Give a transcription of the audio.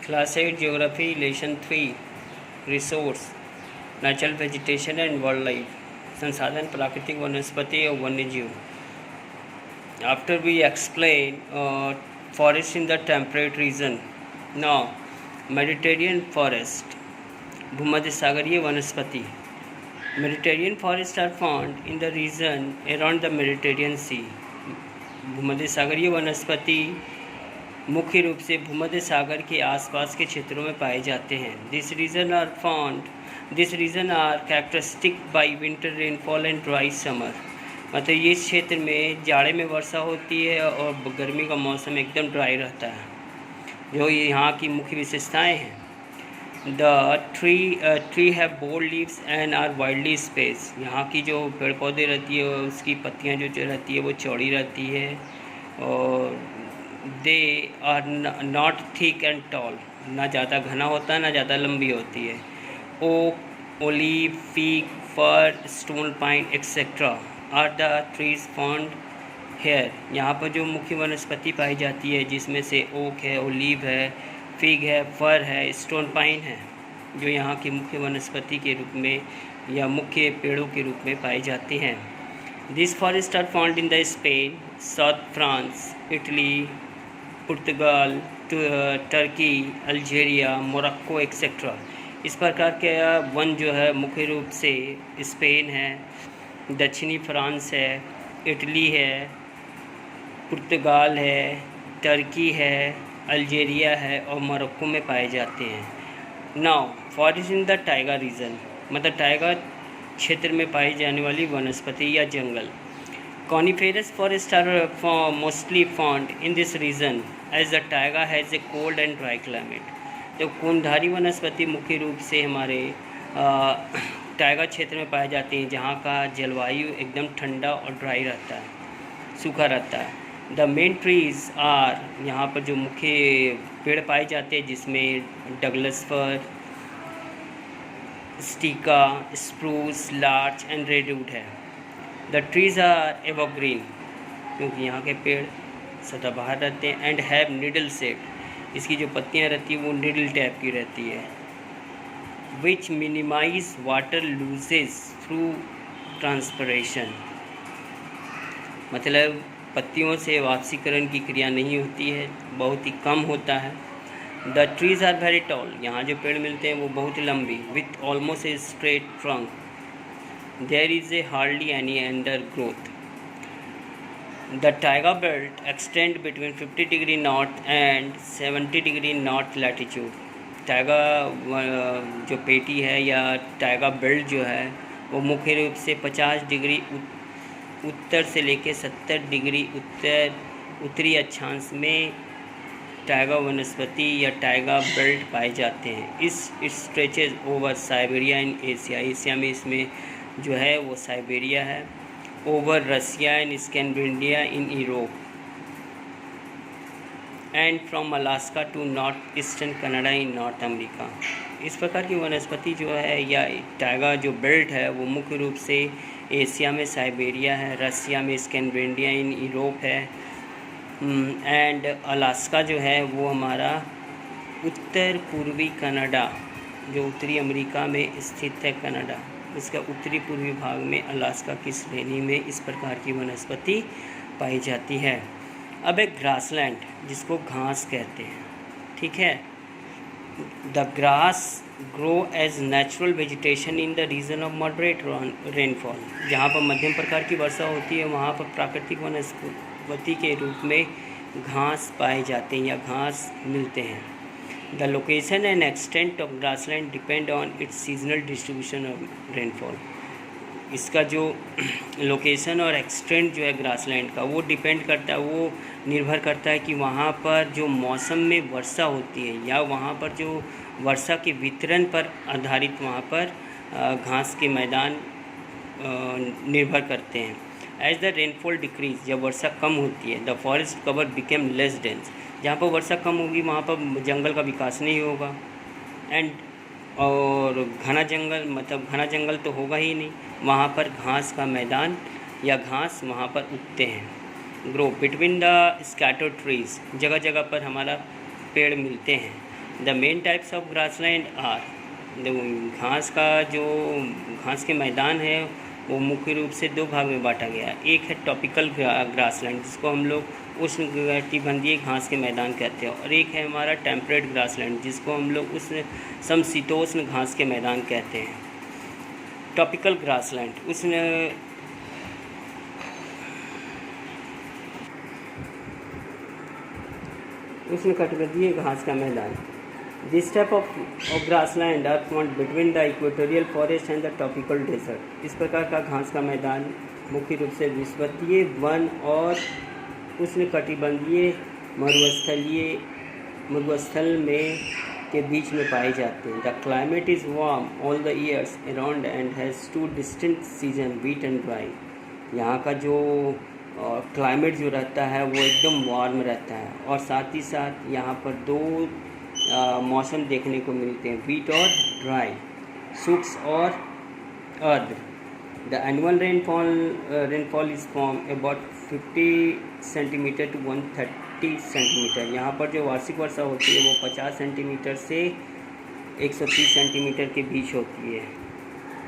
Class 8 geography lesson 3 resource natural vegetation and wildlife संसाधन प्राकृतिक वनस्पति और वन्यजीव। After we explain forest in the temperate region, now Mediterranean forest भूमध्य सागरीय वनस्पति। Mediterranean forest are found in the region around the Mediterranean sea. भूमध्य सागरीय वनस्पति मुख्य रूप से भूमध्य सागर के आसपास के क्षेत्रों में पाए जाते हैं। This region are characteristic by winter rainfall and dry summer. मतलब इस क्षेत्र में जाड़े में वर्षा होती है और गर्मी का मौसम एकदम ड्राई रहता है, जो यहाँ की मुख्य विशेषताएं हैं। The tree have bold leaves and are widely space. यहाँ की जो पेड़ पौधे रहती है उसकी पत्तियाँ जो रहती है वो चौड़ी रहती है और they are not thick and tall. ना ज़्यादा घना होता है ना ज़्यादा लंबी होती है। Oak, olive, fig, fir, stone pine etcetera are the trees found here. यहाँ पर जो मुख्य वनस्पति पाई जाती है जिसमें से ओक है, ओलिव है, फिग है, फर है, स्टोन पाइन है, जो यहाँ की मुख्य वनस्पति के रूप में या मुख्य पेड़ों के रूप में पाई जाती हैं। This forest are found in the Spain, South France, Italy, पुर्तगाल, टर्की, अल्जीरिया, मोरक्को एक्सेट्रा। इस प्रकार के वन जो है मुख्य रूप से स्पेन है, दक्षिणी फ्रांस है, इटली है, पुर्तगाल है, टर्की है, अल्जीरिया है और मोरक्को में पाए जाते हैं। Now forest in the tiger region, मतलब टाइगर क्षेत्र में पाई जाने वाली वनस्पति या जंगल। Coniferous forests are mostly found in this region as the taiga has a cold and dry climate। तो कोनधारी वनस्पति मुख्य रूप से हमारे टाइगा क्षेत्र में पाए जाते हैं जहाँ का जलवायु एकदम ठंडा और ड्राई रहता है, सूखा रहता है। द मेन ट्रीज आर, यहाँ पर जो मुख्य पेड़ पाए जाते हैं जिसमें Douglas fir, Sitka, spruce, larch and redwood है। द ट्रीज आर एवरग्रीन, क्योंकि यहाँ के पेड़ सदाबहार रहते हैं। एंड हैव निडल शेप, इसकी जो पत्तियाँ रहती हैं वो निडल टाइप की रहती है। Which minimize water losses through transpiration, मतलब पत्तियों से वाष्पीकरण की क्रिया नहीं होती है, बहुत ही कम होता है। The trees are very tall, यहाँ जो पेड़ मिलते हैं वो बहुत ही लंबी, with almost a straight trunk. There is a hardly any undergrowth. The taiga belt extend between 50 degree north and 70 degree north latitude। Tyga जो पेटी है या टाइगा बेल्ट जो है वो मुख्य रूप से 50 डिग्री उत्तर से लेकर 70 डिग्री उत्तरी अक्षांश में टाइगा वनस्पति या टाइगा बेल्ट पाए जाते हैं। इस stretches over Siberia in Asia, Asia में इसमें जो है वो साइबेरिया है, over Russia and Scandinavia in Europe, and from Alaska to north eastern Canada in North America. इस प्रकार की वनस्पति जो है या टाइगा जो बेल्ट है वो मुख्य रूप से एशिया में साइबेरिया है, रसिया में स्कैंडिनेविया इन यूरोप है, एंड अलास्का जो है वो हमारा उत्तर पूर्वी कनाडा, जो उत्तरी अमेरिका में स्थित है कनाडा, इसका उत्तरी पूर्वी भाग में अलास्का की श्रेणी में इस प्रकार की वनस्पति पाई जाती है। अब एक ग्रासलैंड जिसको घास कहते हैं, ठीक है। The grass grow as natural vegetation in the region of moderate rainfall. जहाँ पर मध्यम प्रकार की वर्षा होती है वहाँ पर प्राकृतिक वनस्पति के रूप में घास पाए जाते हैं या घास मिलते हैं। The location and extent of grassland depend on its seasonal distribution of rainfall। इसका जो लोकेशन और एक्सटेंट जो है ग्रासलैंड का वो डिपेंड करता है, वो निर्भर करता है कि वहाँ पर जो मौसम में वर्षा होती है या वहाँ पर जो वर्षा के वितरण पर आधारित वहाँ पर घास के मैदान निर्भर करते हैं। एज द रेनफॉल डिक्रीज, जब वर्षा कम होती है, the forest cover became less dense. जहाँ पर वर्षा कम होगी वहाँ पर जंगल का विकास नहीं होगा, एंड और घना जंगल, मतलब घना जंगल तो होगा ही नहीं, वहाँ पर घास का मैदान या घास वहाँ पर उगते हैं। Grow between the scattered trees, जगह जगह पर हमारा पेड़ मिलते हैं। The main types of grassland are, घास के मैदान है वो मुख्य रूप से दो भाग में बांटा गया है। एक है टॉपिकल ग्रासलैंड जिसको हम लोग उष्णकटिबंधीय घास के मैदान कहते हैं, और एक है हमारा टेम्परेट ग्रासलैंड जिसको हम लोग समशीतोष्ण घास के मैदान कहते हैं। टॉपिकल ग्रासलैंड उष्णकटिबंधीय घास का मैदान। This type of grassland are found between the equatorial forest and the tropical desert. इस प्रकार का घास का मैदान मुख्य रूप से विषुवतीय वन और उष्णकटिबंधीय मरुस्थल में के बीच में पाए जाते हैं। The climate is warm all the years around and has two distinct season, wheat and dry. यहाँ का जो क्लाइमेट जो रहता है वो एकदम वार्म रहता है, और साथ ही साथ यहाँ पर दो मौसम देखने को मिलते हैं, वीट और ड्राई, शुष्क और आर्द्र। The annual rainfall is from about 50 centimetre to 130 centimetre. यहाँ पर जो वार्षिक वर्षा होती है वो 50 सेंटीमीटर से 130 सेंटीमीटर के बीच होती है।